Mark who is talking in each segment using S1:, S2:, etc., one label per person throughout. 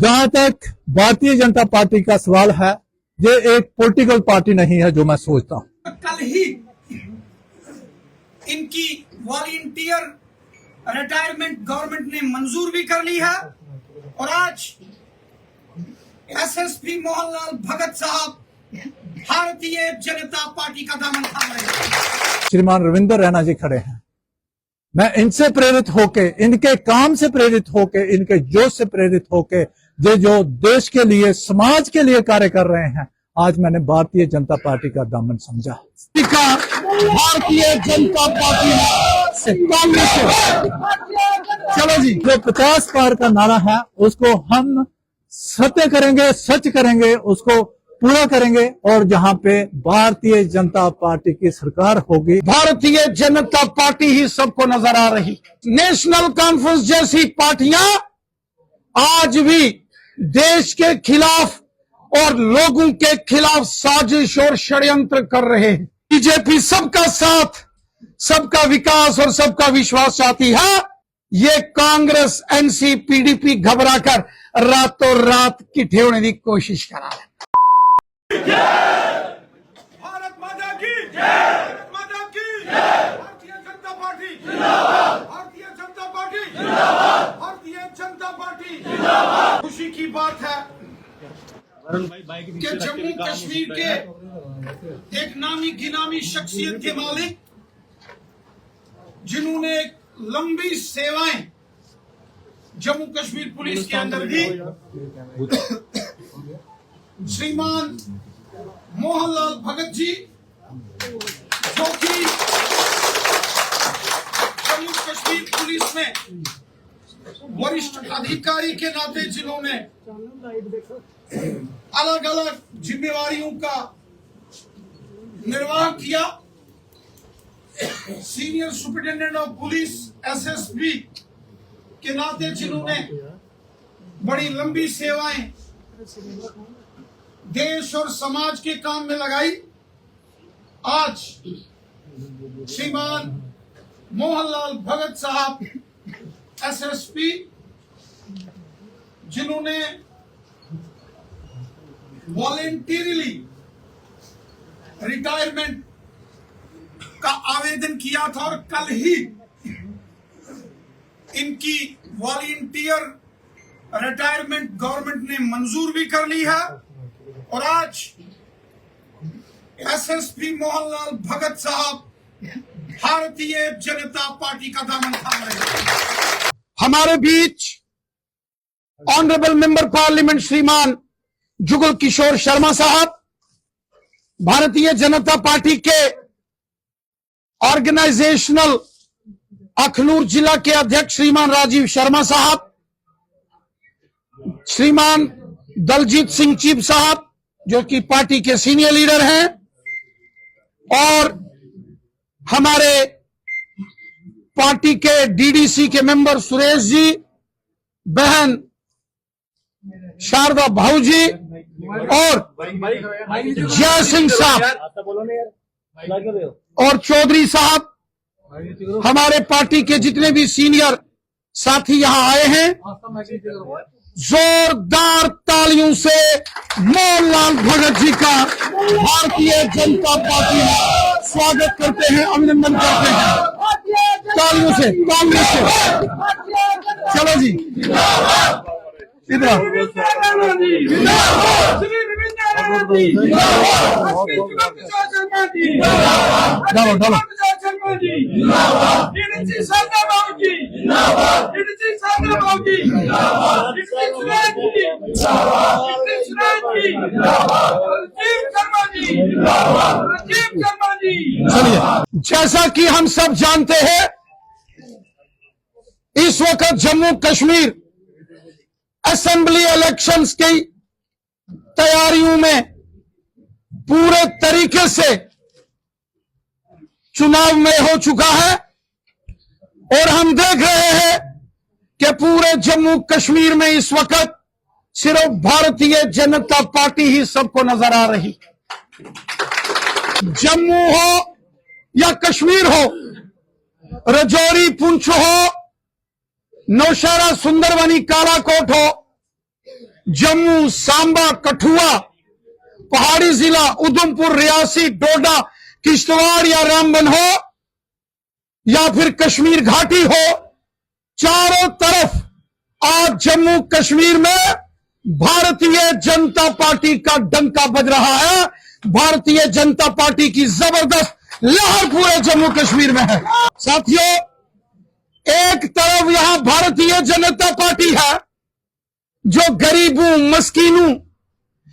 S1: जहां तक भारतीय जनता पार्टी का सवाल है, ये एक पॉलिटिकल पार्टी नहीं है जो मैं सोचता हूं।
S2: कल ही इनकी वॉलंटियर रिटायरमेंट गवर्नमेंट ने मंजूर भी कर ली है और आज एसएसपी मोहनलाल भगत साहब भारतीय जनता पार्टी का दामन थाम रहे हैं।
S1: श्रीमान रविंदर रैना जी खड़े हैं। मैं इनसे प्रेरित होके, इनके काम से प्रेरित होके, इनके जोश से प्रेरित होके, जो देश के लिए, समाज के लिए कार्य कर रहे हैं, आज मैंने भारतीय जनता पार्टी का दामन समझा। भारतीय जनता पार्टी से कांग्रेस चलो जी, जो 50 पार का नारा है उसको हम सत्य करेंगे, सच करेंगे, उसको पूरा करेंगे और जहां पे भारतीय जनता पार्टी की सरकार होगी,
S3: भारतीय जनता पार्टी ही सबको नजर आ रही। नेशनल कॉन्फ्रेंस जैसी पार्टियां आज भी देश के खिलाफ और लोगों के खिलाफ साजिश और षड्यंत्र कर रहे हैं। बीजेपी सबका साथ, सबका विकास और सबका विश्वास चाहती है। ये कांग्रेस, एनसी, पीडीपी घबराकर रातों रात किठे होने की कोशिश करा रहे।
S2: भारत माता की जय, भारत माता की जय, भारतीय जनता पार्टी जिंदाबाद, भारतीय जनता पार्टी जिंदाबाद, भारतीय जनता पार्टी जिंदाबाद। खुशी की बात है कि जम्मू कश्मीर के एक नामी गिनामी शख्सियत के मालिक, जिन्होंने लंबी सेवाएं जम्मू कश्मीर पुलिस के अंदर दी, श्रीमान मोहनलाल भगत जी, जो कि जम्मू कश्मीर पुलिस में वरिष्ठ अधिकारी के नाते जिन्होंने अलग अलग जिम्मेवारियों का निर्वाह किया, senior superintendent of police SSP के नाते जिन्होंने बड़ी लंबी सेवाएं देश और समाज के काम में लगाई, आज श्रीमान मोहनलाल भगत साहब एसएसपी, जिन्होंने वॉलेंटरीली रिटायरमेंट का आवेदन किया था और कल ही इनकी वॉलंटियर रिटायरमेंट गवर्नमेंट ने मंजूर भी कर ली है और आज एसएसपी मोहनलाल भगत साहब भारतीय जनता पार्टी का दामन थाम रहे हैं।
S3: हमारे बीच ऑनरेबल मेंबर पार्लियामेंट श्रीमान जुगल किशोर शर्मा साहब, भारतीय जनता पार्टी के ऑर्गेनाइजेशनल अखनूर जिला के अध्यक्ष श्रीमान राजीव शर्मा साहब, श्रीमान दलजीत सिंह चीफ साहब जो कि पार्टी के सीनियर लीडर हैं, और हमारे पार्टी के डीडीसी के मेंबर सुरेश जी, बहन शारदा भाऊ जी और जय सिंह साहब और चौधरी साहब, हमारे पार्टी के जितने भी सीनियर साथी यहां आए हैं, जोरदार तालियों से मोहनलाल भगत जी का भारतीय जनता पार्टी में स्वागत करते हैं, अभिनंदन करते हैं तालियों से, कांग्रेस से। चलो जी, इधर डालो डालो। चलिए, जैसा कि हम सब जानते हैं, इस वक्त जम्मू कश्मीर असेंबली इलेक्शंस की तैयारियों में पूरे तरीके से चुनाव में हो चुका है और हम देख रहे हैं कि पूरे जम्मू कश्मीर में इस वक्त सिर्फ भारतीय जनता पार्टी ही सबको नजर आ रही। जम्मू हो या कश्मीर हो, रजौरी, पुंछ हो, नौशहरा, सुंदरबनी, कालाकोट हो, जम्मू, सांबा, कठुआ, पहाड़ी जिला उधमपुर, रियासी, डोडा, किश्तवाड़ या रामबन हो या फिर कश्मीर घाटी हो, चारों तरफ आज जम्मू कश्मीर में भारतीय जनता पार्टी का डंका बज रहा है। भारतीय जनता पार्टी की जबरदस्त लहर पूरे जम्मू कश्मीर में है। साथियों, एक तरफ यहां भारतीय जनता पार्टी है जो गरीबों, मस्कीनों,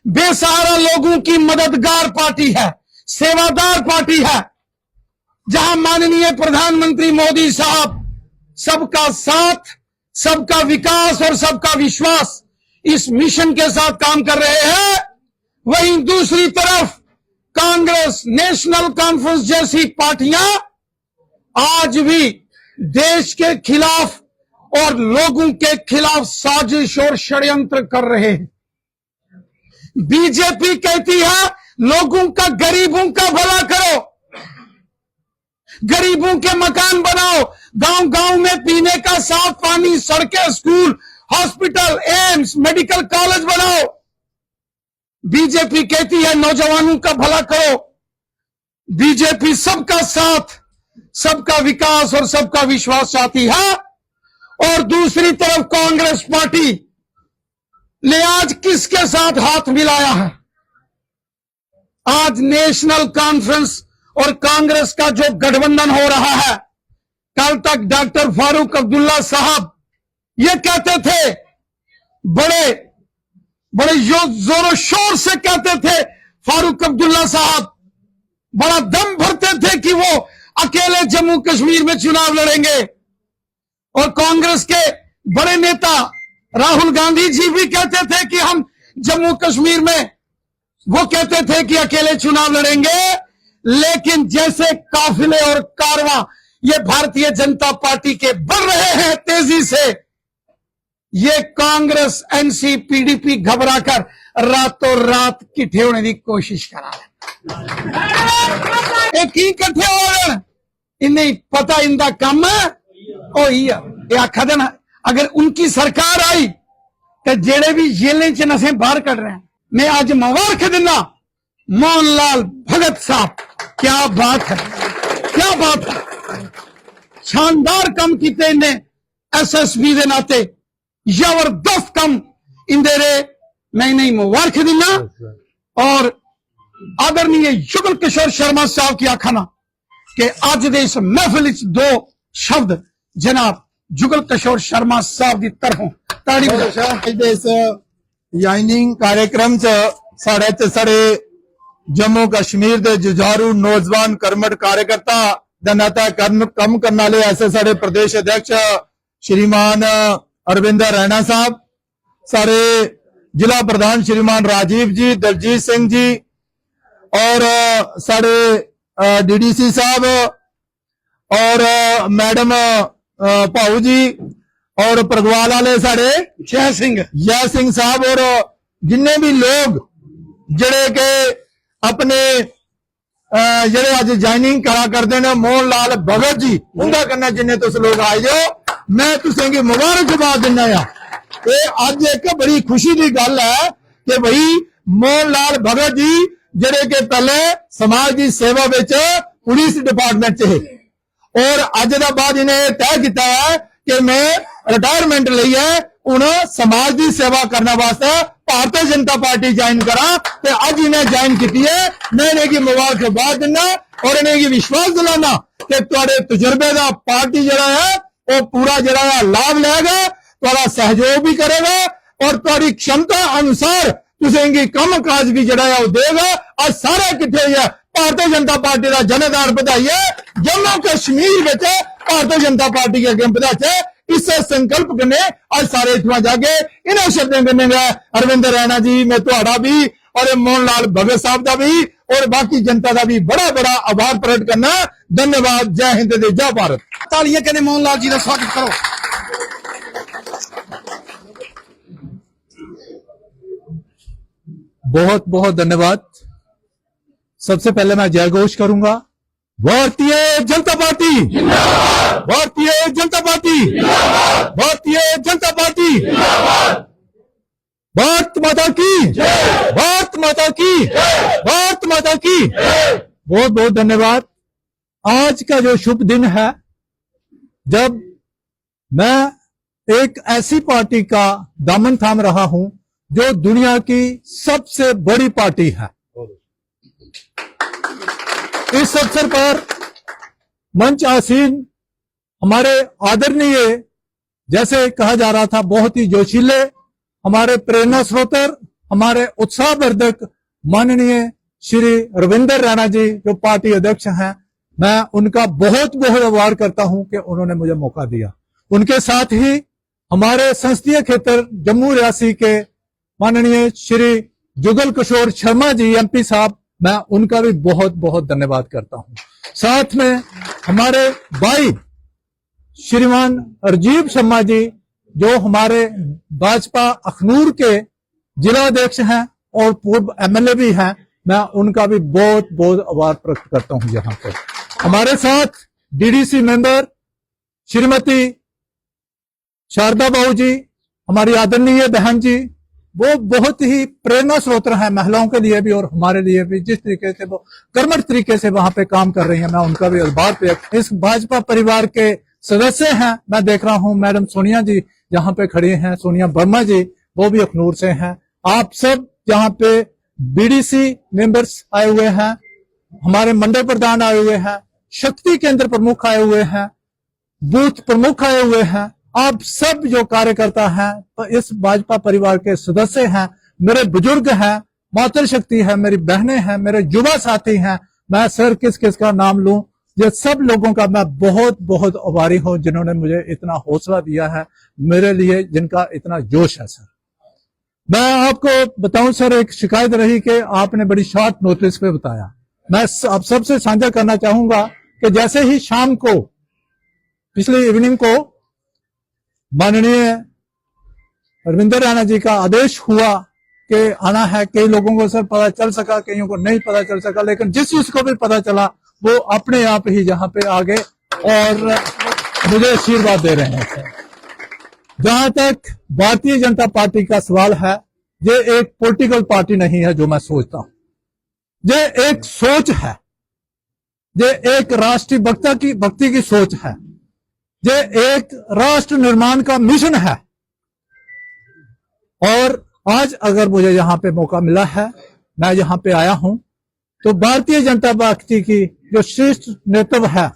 S3: बेसहारा लोगों की मददगार पार्टी है, सेवादार पार्टी है, जहां माननीय प्रधानमंत्री मोदी साहब सबका साथ, सबका विकास और सबका विश्वास इस मिशन के साथ काम कर रहे हैं। वहीं दूसरी तरफ कांग्रेस, नेशनल कॉन्फ्रेंस जैसी पार्टियां आज भी देश के खिलाफ और लोगों के खिलाफ साजिश और षड्यंत्र कर रहे हैं। बीजेपी कहती है लोगों का, गरीबों का भला करो, गरीबों के मकान बनाओ, गांव गांव में पीने का साफ पानी, सड़कें, school, hospital, AIIMS, medical college बनाओ। बीजेपी कहती है नौजवानों का भला करो। बीजेपी सबका साथ, सबका विकास और सबका विश्वास चाहती है। और दूसरी तरफ कांग्रेस पार्टी ने आज किसके साथ हाथ मिलाया है? आज नेशनल कॉन्फ्रेंस और कांग्रेस का जो गठबंधन हो रहा है, कल तक डॉक्टर फारूक अब्दुल्ला साहब ये कहते थे, बड़े जोरों शोर से कहते थे, फारूक अब्दुल्ला साहब बड़ा दम भरते थे कि वो अकेले जम्मू कश्मीर में चुनाव लड़ेंगे। और कांग्रेस के बड़े नेता राहुल गांधी जी भी कहते थे कि हम जम्मू कश्मीर में, वो कहते थे कि अकेले चुनाव लड़ेंगे। लेकिन जैसे काफिले और कारवां ये भारतीय जनता पार्टी के बढ़ रहे हैं तेजी से, ये कांग्रेस, एनसी, पीडीपी घबराकर रातों रात किट्ठे होने की कोशिश करा रहे। की इकट्ठे हो रहे, इन्हें पता इनका काम है। ओ ये आखा देना, अगर उनकी सरकार आई तो जेड़े भी जेलें च नशे बाहर कट रहे हैं, मैं आज मुबारक देना मोहनलाल भगत साहब। क्या बात है, क्या बात है, शानदार काम किते इन्हें एसएसपी के नाते, जबरदस्त काम इंदे रे, मैं इन्हें मुबारक देना। और आदरणीय युगल किशोर शर्मा साहब की आखाना कि अज दे इस महफिल दो शब्द जनाब जुगल किशोर शर्मा साहब की तरफों ताड़ी
S4: इस याइनिंग कार्यक्रम साढ़े जम्मू कश्मीर के जुझारू नौजवान कर्मठ कार्यकर्ता नाता कम करने वाले ऐसे साढ़े प्रदेश अध्यक्ष श्रीमान अरविंद रैना साहब, सारे जिला प्रधान श्रीमान राजीव जी, दलजीत सिंह जी और साढ़े डीडीसी साहब और मैडम भाऊ जी और प्रगवाल वाले साढ़े जय सिंह साहब और जिन्ने भी लोग जड़े के अपने जड़े अज ज्वाइनिंग करा करते हैं, मोहन लाल भगत जी उनका करना जिन्हें तुस लोग आए जो, मैं तुसेंगी मुबारकबाद दिना। अज एक बड़ी खुशी की गल है कि भाई मोहन लाल भगत जी जड़े के पहले समाज की सेवा विच पुलिस डिपार्टमेंट च है और अज का बाद इन्हें तय किया है कि मैं रिटायरमेंट ली है, हूं समाज की सेवा करने वास्ते भारतीय जनता पार्टी ज्वाइन करा। तो अज इन्हें ज्वाइन की है, मैं इन्हें मुबारकबाद दिना और इन्हें विश्वास दिलाना कि तुहाडे तजुर्बे का पार्टी जरा है वो पूरा जरा लाभ लेगा, तुहाडा सहयोग भी करेगा और तुहाडी क्षमता अनुसार तुसेंगी कम काज भी जरा है वो देगा। आज सारे इकट्ठे हुए भारतीय जनता पार्टी का जनेदार बधाई है, जम्मू कश्मीर में भारतीय जनता पार्टी के अगे बधाचे। इस संकल्प करने आज सारे इतना जाके इन्हें शब्दों करने अरविंद रैना जी, मैं तुहाडा भी और मोहन लाल भगत साहब का भी और बाकी जनता का भी बड़ा बड़ा आभार प्रकट करना। धन्यवाद। जय हिंद, जय भारत।
S3: तालियां कहने मोहन लाल जी का स्वागत करो।
S1: बहुत बहुत धन्यवाद। सबसे पहले मैं जय घोष करूंगा, Bharatiya Janata party, Bharatiya Janata party, Bharatiya Janata party. Bharat माता की भारत माता की भारत माता की बहुत बहुत धन्यवाद। आज का जो शुभ दिन है जब मैं एक ऐसी पार्टी का दामन थाम रहा हूं जो दुनिया की सबसे बड़ी पार्टी है। इस अवसर पर मंच आसीन हमारे आदरणीय, जैसे कहा जा रहा था, बहुत ही जोशीले, हमारे प्रेरणा स्रोतर, हमारे उत्साहवर्धक माननीय श्री रविंदर रैना जी जो पार्टी अध्यक्ष हैं, मैं उनका बहुत बहुत आभार करता हूं कि उन्होंने मुझे मौका दिया। उनके साथ ही हमारे संसदीय क्षेत्र जम्मू रियासी के माननीय श्री जुगल किशोर शर्मा जी एमपी साहब, मैं उनका भी बहुत बहुत धन्यवाद करता हूं। साथ में हमारे भाई श्रीमान राजीव शर्मा जी जो हमारे भाजपा अखनूर के जिला अध्यक्ष हैं और पूर्व एमएलए भी हैं, मैं उनका भी बहुत बहुत आभार प्रकट करता हूं। यहाँ पे हमारे साथ डीडीसी मेंबर श्रीमती शारदा बाबू जी, हमारी आदरणीय बहन जी, वो बहुत ही प्रेरणा स्रोत हैं महिलाओं के लिए भी और हमारे लिए भी। जिस तरीके से वो कर्मठ तरीके से वहां पे काम कर रही हैं, मैं उनका भी आभार व्यक्त। इस भाजपा परिवार के सदस्य हैं, मैं देख रहा हूं मैडम सोनिया जी यहाँ पे खड़ी हैं, सोनिया वर्मा जी, वो भी अखनूर से हैं। आप सब यहाँ पे बीडीसी मेंबर्स आए हुए हैं, हमारे मंडल प्रधान आए हुए हैं, शक्ति केंद्र प्रमुख आए हुए हैं, बूथ प्रमुख आए हुए हैं। आप सब जो कार्यकर्ता हैं, तो इस भाजपा परिवार के सदस्य हैं, मेरे बुजुर्ग हैं, मातृ शक्ति है, मेरी बहनें हैं, मेरे युवा साथी हैं, मैं सर किस किस का नाम लूं, ये सब लोगों का मैं बहुत बहुत आभारी हूं जिन्होंने मुझे इतना हौसला दिया है, मेरे लिए जिनका इतना जोश है। सर मैं आपको बताऊं सर, एक शिकायत रही कि आपने बड़ी शॉर्ट नोटिस पे बताया। मैं आप सबसे साझा करना चाहूंगा कि जैसे ही शाम को पिछली इवनिंग को माननीय रविंदर रैना जी का आदेश हुआ कि आना है, कई लोगों को सर पता चल सका, कईयों को नहीं पता चल सका, लेकिन जिसको भी पता चला वो अपने आप ही यहाँ पे आ गए और मुझे आशीर्वाद दे रहे हैं। सर जहां तक भारतीय जनता पार्टी का सवाल है, ये एक पॉलिटिकल पार्टी नहीं है जो मैं सोचता हूं, ये एक सोच है, ये एक राष्ट्रीय भक्ति की सोच है, ये एक राष्ट्र निर्माण का मिशन है। और आज अगर मुझे यहाँ पे मौका मिला है, मैं यहाँ पे आया हूं, तो भारतीय जनता पार्टी की जो श्रेष्ठ नेतृत्व है,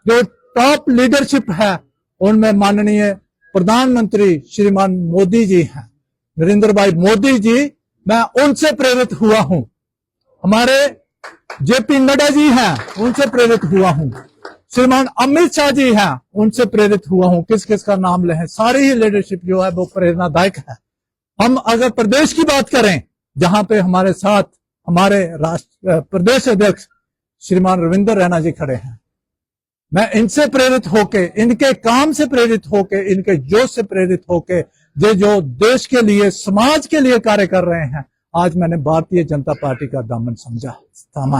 S1: जो टॉप लीडरशिप है, उनमें माननीय प्रधानमंत्री श्रीमान मोदी जी हैं, नरेंद्र भाई मोदी जी, मैं उनसे प्रेरित हुआ हूं। हमारे जेपी नड्डा जी हैं, उनसे प्रेरित हुआ हूं। श्रीमान अमित शाह जी हैं, उनसे प्रेरित हुआ हूं। किस किस का नाम लें, सारी ही लीडरशिप जो है वो प्रेरणादायक है। हम अगर प्रदेश की बात करें, जहां पे हमारे साथ हमारे प्रदेश अध्यक्ष श्रीमान रविंदर रैना जी खड़े हैं, मैं इनसे प्रेरित होके, इनके काम से प्रेरित होके, इनके जोश से प्रेरित होके, जो देश के लिए, समाज के लिए कार्य कर रहे हैं, आज मैंने भारतीय जनता पार्टी का दामन थामा।